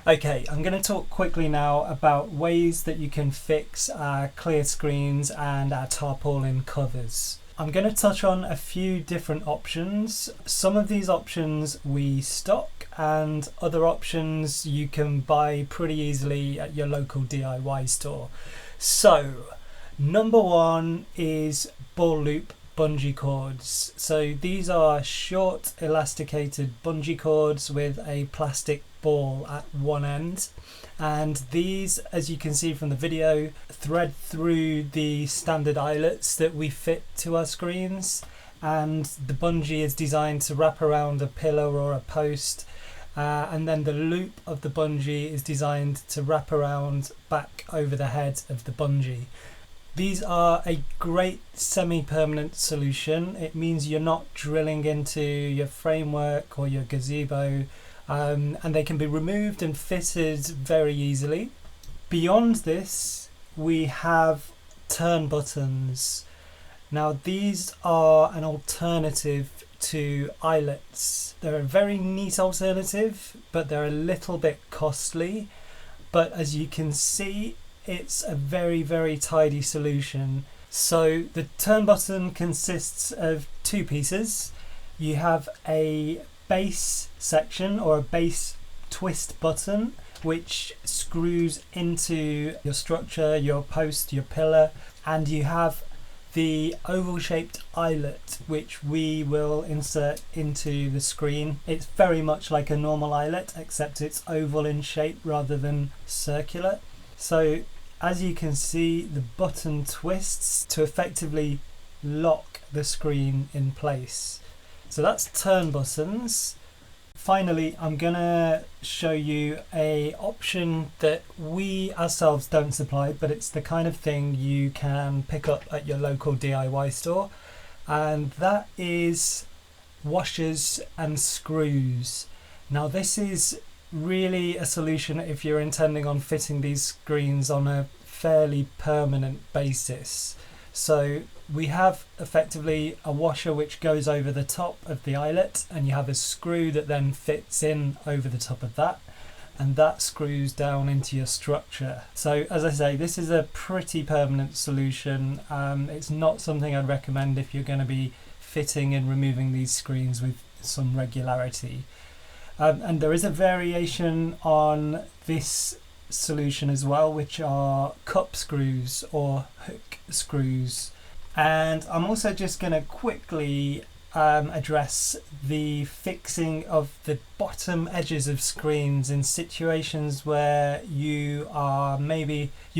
Okay, I'm going to talk quickly now about ways that you can fix our clear screens and our tarpaulin covers. I'm going to touch on a few different options. Some of these options we stock and other options you can buy pretty easily at your local DIY store. So, number one is ball loop bungee cords. So these are short elasticated bungee cords with a plastic ball at one end, and these, as you can see from the video, thread through the standard eyelets that we fit to our screens, and the bungee is designed to wrap around a pillar or a post, and then the loop of the bungee is designed to wrap around back over the head of the bungee. These are a great semi-permanent solution. It means you're not drilling into your framework or your gazebo, and they can be removed and fitted very easily. Beyond this, we have turn buttons. Now these are an alternative to eyelets. They're a very neat alternative, but they're a little bit costly. But as you can see, it's a very tidy solution. So the turn button consists of two pieces. You have a base section or a base twist button which screws into your structure, your post, your pillar, and you have the oval shaped eyelet which we will insert into the screen. It's very much like a normal eyelet except it's oval in shape rather than circular. So as you can see, the button twists to effectively lock the screen in place. So that's turn buttons. Finally, I'm gonna show you a option that we ourselves don't supply, but it's the kind of thing you can pick up at your local DIY store, and that is washers and screws. Now this is really a solution if you're intending on fitting these screens on a fairly permanent basis. So we have effectively a washer which goes over the top of the eyelet, and you have a screw that then fits in over the top of that, and that screws down into your structure. So as I say, this is a pretty permanent solution. It's not something I'd recommend if you're going to be fitting and removing these screens with some regularity. And there is a variation on this solution as well, which are cup screws or hook screws. And I'm also just going to quickly address the fixing of the bottom edges of screens in situations where you've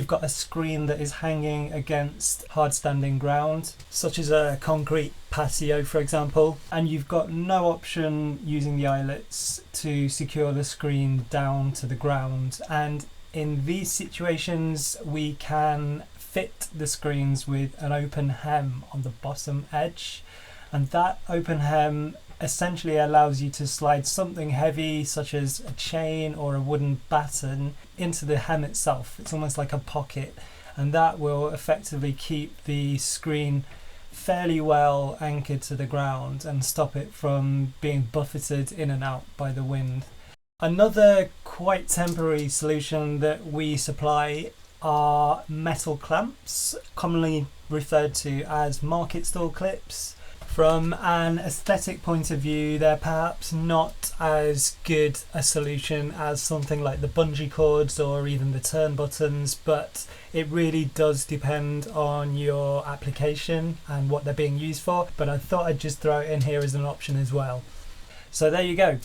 got a screen that is hanging against hard standing ground, such as a concrete patio for example, and you've got no option using the eyelets to secure the screen down to the ground. And in these situations we can fit the screens with an open hem on the bottom edge, and that open hem essentially allows you to slide something heavy such as a chain or a wooden batten into the hem itself. It's almost like a pocket, and that will effectively keep the screen fairly well anchored to the ground and stop it from being buffeted in and out by the wind. Another quite temporary solution that we supply are metal clamps, commonly referred to as market stall clips. From an aesthetic point of view, they're perhaps not as good a solution as something like the bungee cords or even the turn buttons, but it really does depend on your application and what they're being used for. But I thought I'd just throw it in here as an option as well. So there you go.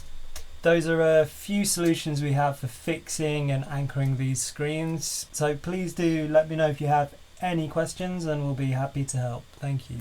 Those are a few solutions we have for fixing and anchoring these screens. So please do let me know if you have any questions and we'll be happy to help. Thank you.